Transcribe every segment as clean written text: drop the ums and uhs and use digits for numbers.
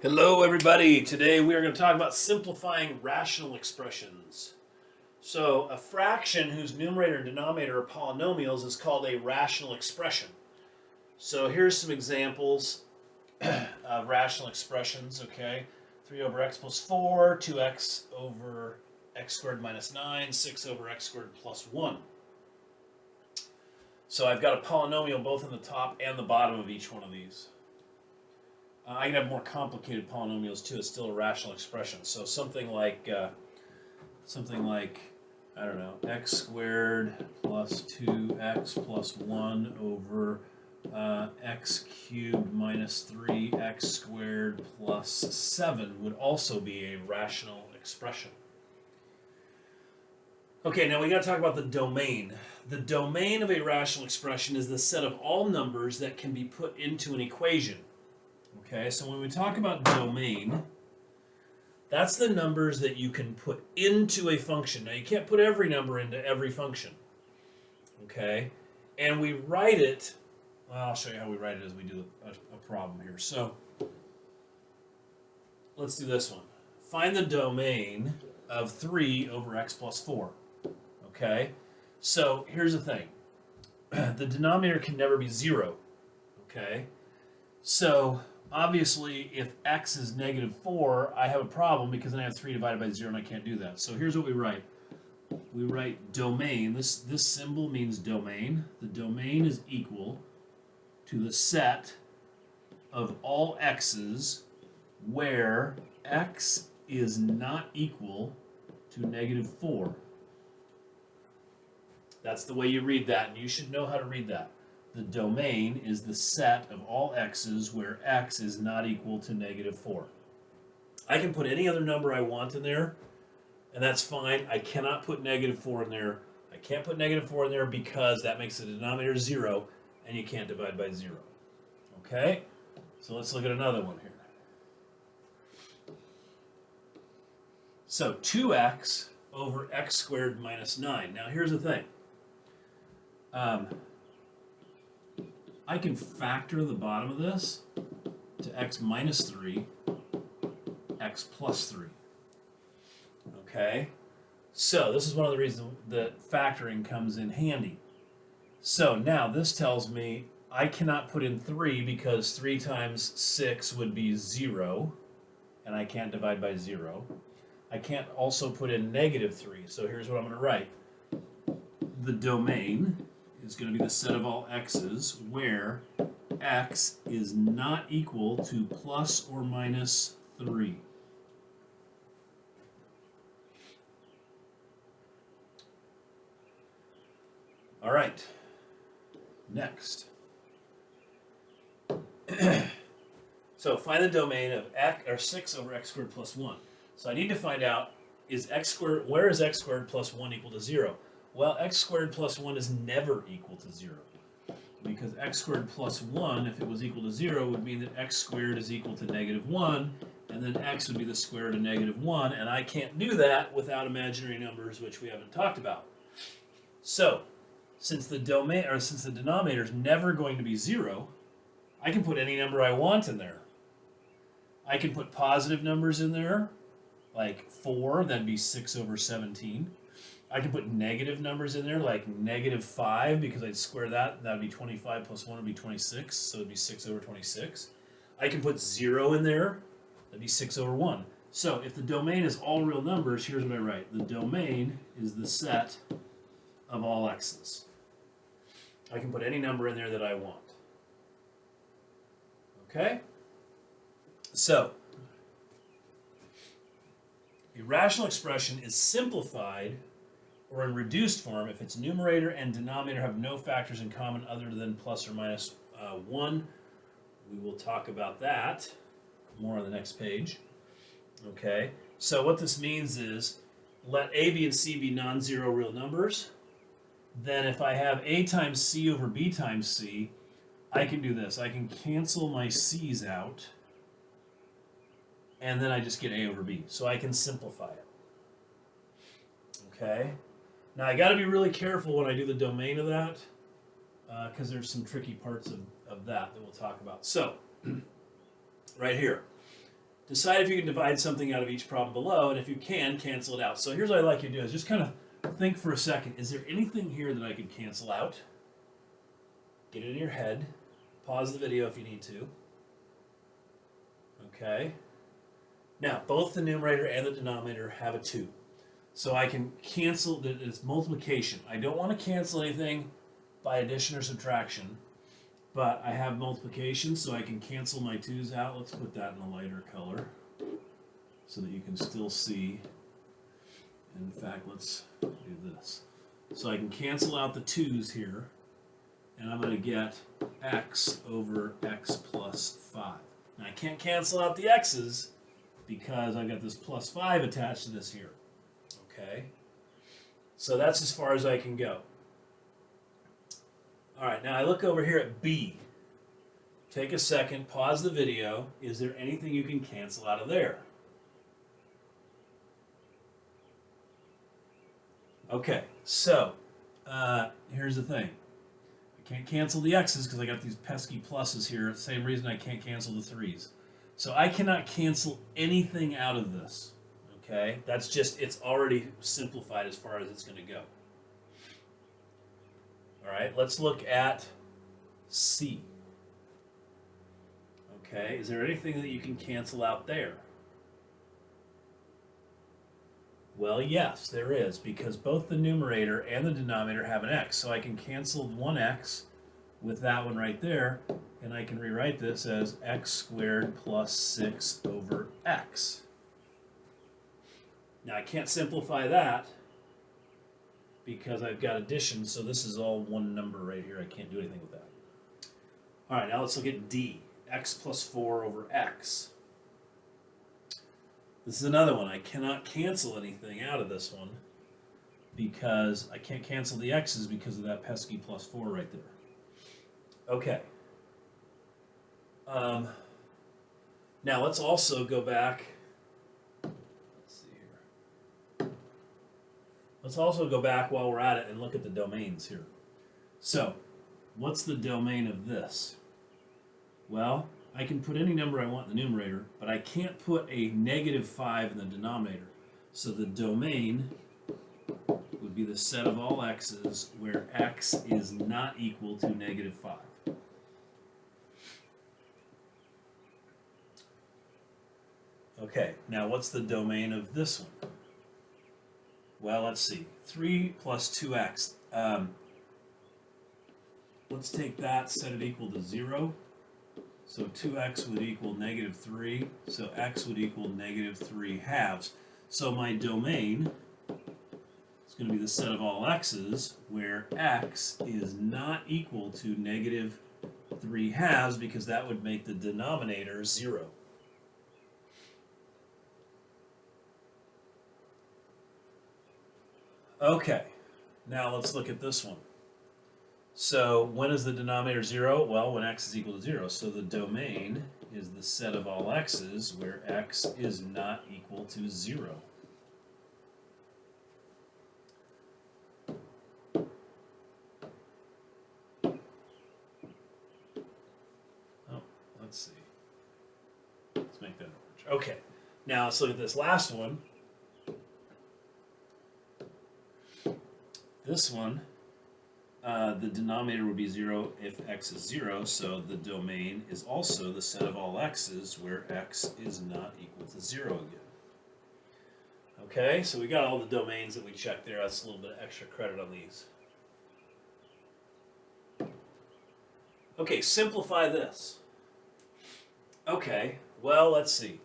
Hello, everybody. Today we are going to talk about simplifying rational expressions. So, a fraction whose numerator and denominator are polynomials is called a rational expression. So, here's some examples of rational expressions, okay? 3 over x plus 4, 2x over x squared minus 9, 6 over x squared plus 1. So, I've got a polynomial both in the top and the bottom of each one of these. I can have more complicated polynomials too. It's still a rational expression. So something like I don't know, x squared plus 2x plus 1 over x cubed minus 3x squared plus 7 would also be a rational expression. Okay, now we got to talk about the domain. The domain of a rational expression is the set of all numbers that can be put into an equation. Okay, so when we talk about domain, that's the numbers that you can put into a function. Now, you can't put every number into every function. Okay, and we write it, well, I'll show you how we write it as we do a problem here. So, let's do this one. Find the domain of 3 over x plus 4. Okay, so here's the thing. The denominator can never be 0. Okay, so obviously, if x is negative 4, I have a problem because then I have 3 divided by 0 and I can't do that. So here's what we write. We write domain. This symbol means domain. The domain is equal to the set of all x's where x is not equal to negative 4. That's the way you read that, and you should know how to read that. The domain is the set of all x's where x is not equal to negative 4. I can put any other number I want in there, and that's fine. I cannot put negative 4 in there. I can't put negative 4 in there because that makes the denominator 0, and you can't divide by 0. Okay? So let's look at another one here. So 2x over x squared minus 9. Now here's the thing. I can factor the bottom of this to x minus 3, x plus 3. Okay? So this is one of the reasons that factoring comes in handy. So now this tells me I cannot put in 3 because 3 times 6 would be 0, and I can't divide by 0. I can't also put in negative 3, so here's what I'm going to write. The domain is going to be the set of all x's where x is not equal to plus or minus 3. All right, next. So find the domain of x, or 6 over x squared plus 1. So I need to find out, where is x squared plus 1 equal to 0? Well, x squared plus 1 is never equal to 0. Because x squared plus 1, if it was equal to 0, would mean that x squared is equal to negative 1, and then x would be the square root of negative 1, and I can't do that without imaginary numbers, which we haven't talked about. So, since the denominator is never going to be 0, I can put any number I want in there. I can put positive numbers in there, like 4, that'd be 6 over 17. I can put negative numbers in there, like negative 5, because I'd square that. That would be 25 plus 1 would be 26, so it would be 6 over 26. I can put 0 in there. That'd be 6 over 1. So if the domain is all real numbers, here's what I write. The domain is the set of all x's. I can put any number in there that I want. Okay? So, a rational expression is simplified or in reduced form if its numerator and denominator have no factors in common other than plus or minus 1. We will talk about that more on the next page. Okay, so what this means is let a, b, and c be non-zero real numbers. Then if I have a times c over b times c, I can do this. I can cancel my c's out, and then I just get a over b. So I can simplify it. Okay? Now I got to be really careful when I do the domain of that, because there's some tricky parts of that we'll talk about. So, right here, decide if you can divide something out of each problem below, and if you can, cancel it out. So here's what I'd like you to do is just kind of think for a second. Is there anything here that I could cancel out? Get it in your head. Pause the video if you need to. Okay. Now, both the numerator and the denominator have a 2. So I can cancel, it's multiplication. I don't want to cancel anything by addition or subtraction, but I have multiplication, so I can cancel my 2's out. Let's put that in a lighter color so that you can still see. In fact, let's do this. So I can cancel out the 2's here, and I'm going to get x over x plus 5. Now I can't cancel out the x's because I've got this plus 5 attached to this here. Okay? So that's as far as I can go. All right, now I look over here at b. Take a second, pause the video. Is there anything you can cancel out of there? Okay, so here's the thing. I can't cancel the x's because I got these pesky pluses here. Same reason I can't cancel the 3's. So I cannot cancel anything out of this. Okay, that's just, it's already simplified as far as it's going to go. All right, let's look at C. Okay, is there anything that you can cancel out there? Well, yes, there is, because both the numerator and the denominator have an x. So I can cancel one x with that one right there, and I can rewrite this as x squared plus 6 over x. Now I can't simplify that because I've got addition, so this is all one number right here. I can't do anything with that. All right, now let's look at D, x plus 4 over x. This is another one. I cannot cancel anything out of this one because I can't cancel the x's because of that pesky plus 4 right there. Okay. Now let's also go back. Let's also go back while we're at it and look at the domains here. So, what's the domain of this? Well, I can put any number I want in the numerator, but I can't put a negative 5 in the denominator. So the domain would be the set of all x's where x is not equal to negative 5. Okay, now what's the domain of this one? Well, let's see. 3 plus 2x. Let's take that, set it equal to 0. So 2x would equal negative 3. So x would equal negative 3 halves. So my domain is going to be the set of all x's where x is not equal to negative 3 halves because that would make the denominator 0. Okay, now let's look at this one. So when is the denominator 0? Well, when x is equal to 0. So the domain is the set of all x's where x is not equal to 0. Oh, let's see. Let's make that orange. Okay, now let's look at this last one. This one, the denominator would be 0 if x is 0, so the domain is also the set of all x's where x is not equal to 0 again. Okay, so we got all the domains that we checked there. That's a little bit of extra credit on these. Okay, simplify this. Okay, well, let's see.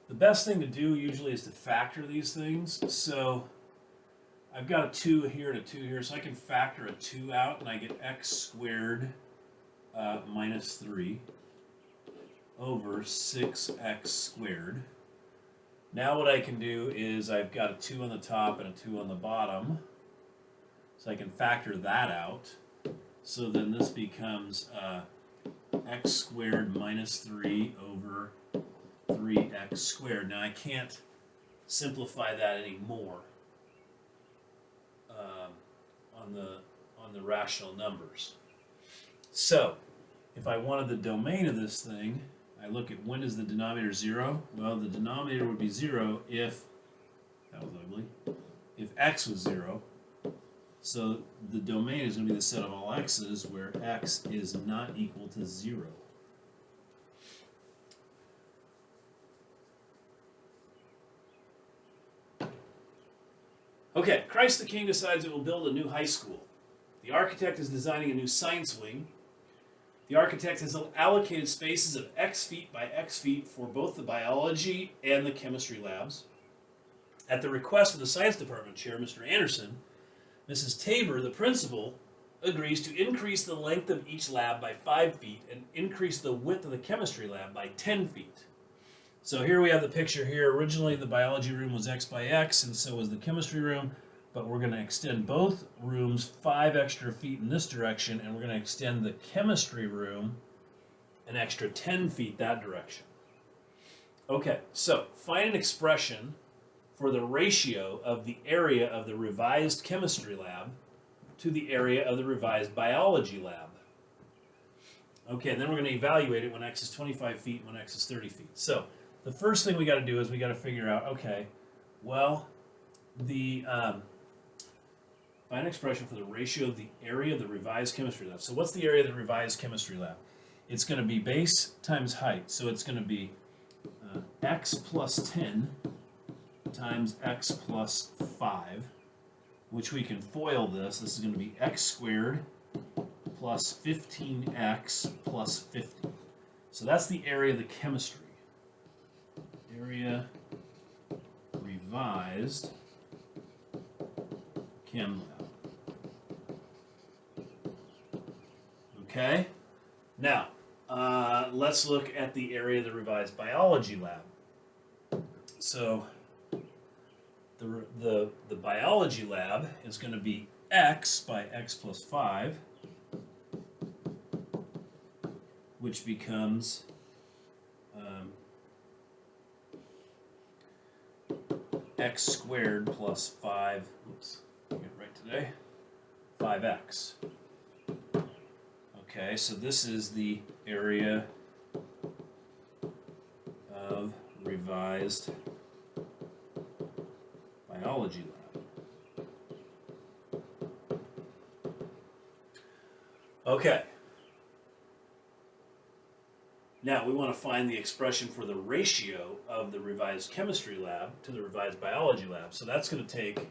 The best thing to do usually is to factor these things. So I've got a 2 here and a 2 here, so I can factor a 2 out, and I get x squared minus 3 over 6x squared. Now what I can do is I've got a 2 on the top and a 2 on the bottom, so I can factor that out. So then this becomes x squared minus 3 over 3x squared. Now I can't simplify that anymore on the rational numbers. So if I wanted the domain of this thing, I look at when is the denominator 0? Well, the denominator would be 0 if, that was ugly, if x was 0. So the domain is going to be the set of all x's where x is not equal to 0. Okay, Christ the King decides it will build a new high school. The architect is designing a new science wing. The architect has allocated spaces of x feet by x feet for both the biology and the chemistry labs. At the request of the science department chair, Mr. Anderson, Mrs. Tabor, the principal, agrees to increase the length of each lab by 5 feet and increase the width of the chemistry lab by 10 feet. So here we have the picture here. Originally the biology room was x by x, and so was the chemistry room, but we're going to extend both rooms 5 extra feet in this direction, and we're going to extend the chemistry room an extra 10 feet that direction. Okay, so find an expression for the ratio of the area of the revised chemistry lab to the area of the revised biology lab. Okay, and then we're going to evaluate it when x is 25 feet and when x is 30 feet. So the first thing we got to do is we got to figure out, okay, well, the find an expression for the ratio of the area of the revised chemistry lab. So what's the area of the revised chemistry lab? It's going to be base times height. So it's going to be x plus 10 times x plus 5, which we can FOIL this. This is going to be x squared plus 15x plus 50. So that's the area of the chemistry. Area revised chem lab. Okay? Now, let's look at the area of the revised biology lab. So the biology lab is going to be x by x plus 5, which becomes x squared plus 5, oops, I'll get it right today, 5x. Okay, so this is the area of revised biology lab. Okay. Now we want to find the expression for the ratio of the revised chemistry lab to the revised biology lab. So that's going to take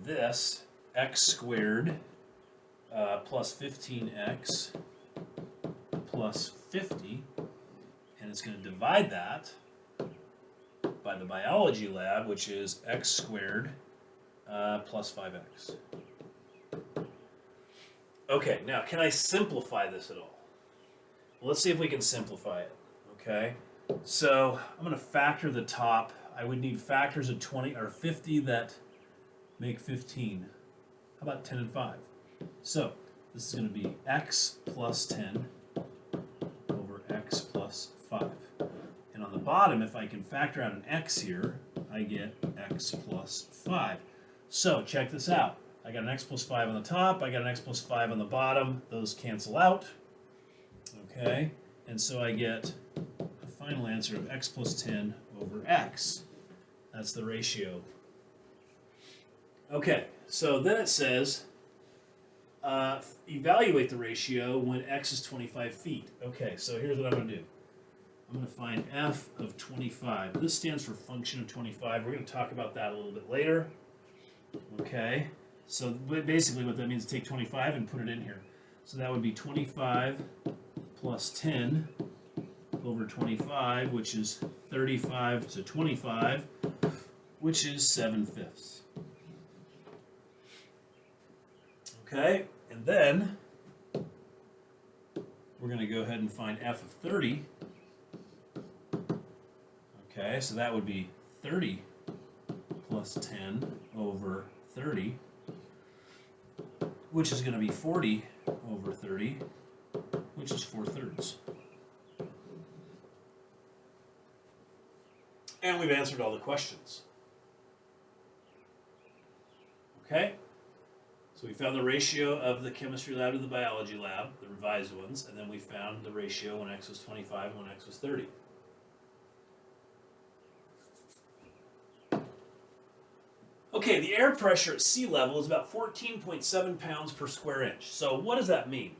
this x squared plus 15x plus 50, and it's going to divide that by the biology lab, which is x squared plus 5x. Okay, now can I simplify this at all? Well, let's see if we can simplify it, okay? So I'm going to factor the top. I would need factors of 20 or 50 that make 15. How about 10 and 5? So this is going to be x plus 10 over x plus 5. And on the bottom, if I can factor out an x here, I get x plus 5. So check this out. I got an x plus 5 on the top. I got an x plus 5 on the bottom. Those cancel out. Okay, and so I get a final answer of x plus 10 over x. That's the ratio. Okay, so then it says evaluate the ratio when x is 25 feet. Okay, so here's what I'm going to do. I'm going to find f of 25. This stands for function of 25. We're going to talk about that a little bit later. Okay, so basically what that means is take 25 and put it in here. So that would be 25 plus 10 over 25, which is 35 to 25, which is 7/5. Okay, and then we're going to go ahead and find f of 30. Okay, so that would be 30 plus 10 over 30, which is going to be 40 over 30, which is 4/3. And we've answered all the questions. Okay? So So we found the ratio of the chemistry lab to the biology lab, the revised ones, and then we found the ratio when x was 25 and when x was 30. Okay, the air pressure at sea level is about 14.7 pounds per square inch. So what does that mean?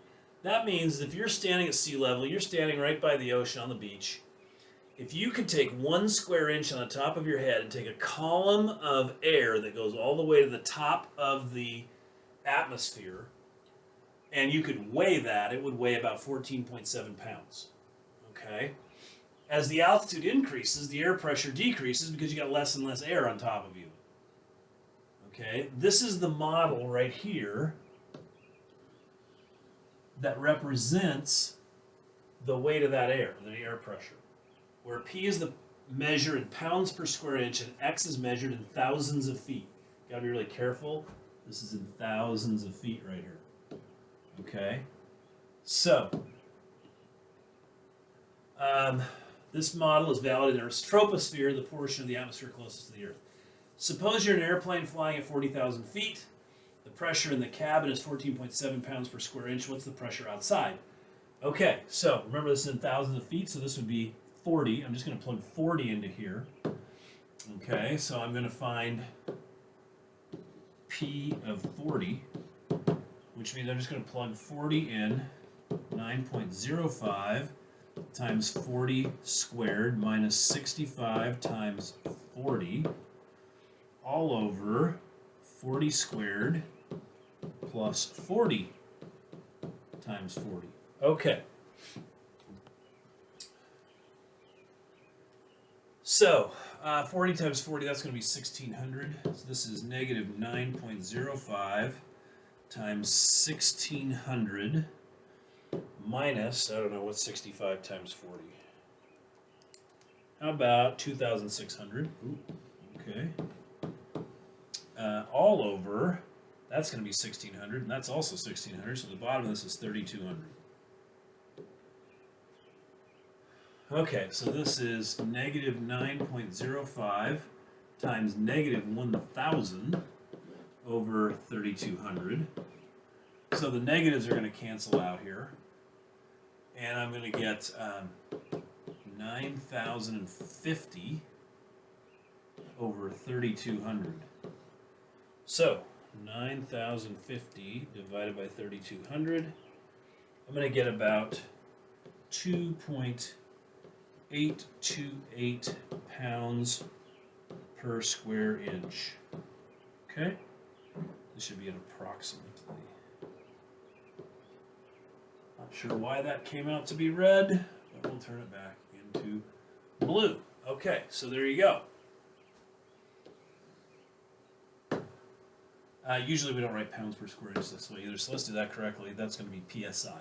That means if you're standing at sea level, you're standing right by the ocean on the beach. If you could take 1 square inch on the top of your head and take a column of air that goes all the way to the top of the atmosphere, and you could weigh that, it would weigh about 14.7 pounds. Okay? As the altitude increases, the air pressure decreases because you got less and less air on top of you. Okay? This is the model right here that represents the weight of that air, the air pressure, where P is the measure in pounds per square inch and X is measured in thousands of feet. Got to be really careful. This is in thousands of feet right here. Okay? So, this model is valid in Earth's troposphere, the portion of the atmosphere closest to the Earth. Suppose you're in an airplane flying at 40,000 feet. The pressure in the cabin is 14.7 pounds per square inch. What's the pressure outside? Okay, so remember this is in thousands of feet, so this would be 40. I'm just going to plug 40 into here. Okay, so I'm going to find P of 40, which means I'm just going to plug 40 in, 9.05 times 40 squared minus 65 times 40, all over 40 squared plus 40 times 40. Okay. So, 40 times 40, that's going to be 1,600. So this is negative 9.05 times 1,600 minus, I don't know, what's 65 times 40? How about 2,600? Ooh, okay. All over, that's going to be 1,600, and that's also 1,600, so the bottom of this is 3,200. Okay, so this is negative 9.05 times negative 1,000 over 3,200. So the negatives are going to cancel out here. And I'm going to get 9,050 over 3,200. So 9,050 divided by 3,200. I'm going to get about 2.828 pounds per square inch. Okay? This should be an approximately. Not sure why that came out to be red, but we'll turn it back into blue. Okay, so there you go. Usually we don't write pounds per square inch this way either, so let's do that correctly. That's going to be PSI.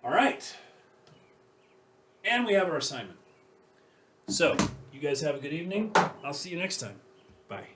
All right. And we have our assignment. So, you guys have a good evening. I'll see you next time. Bye.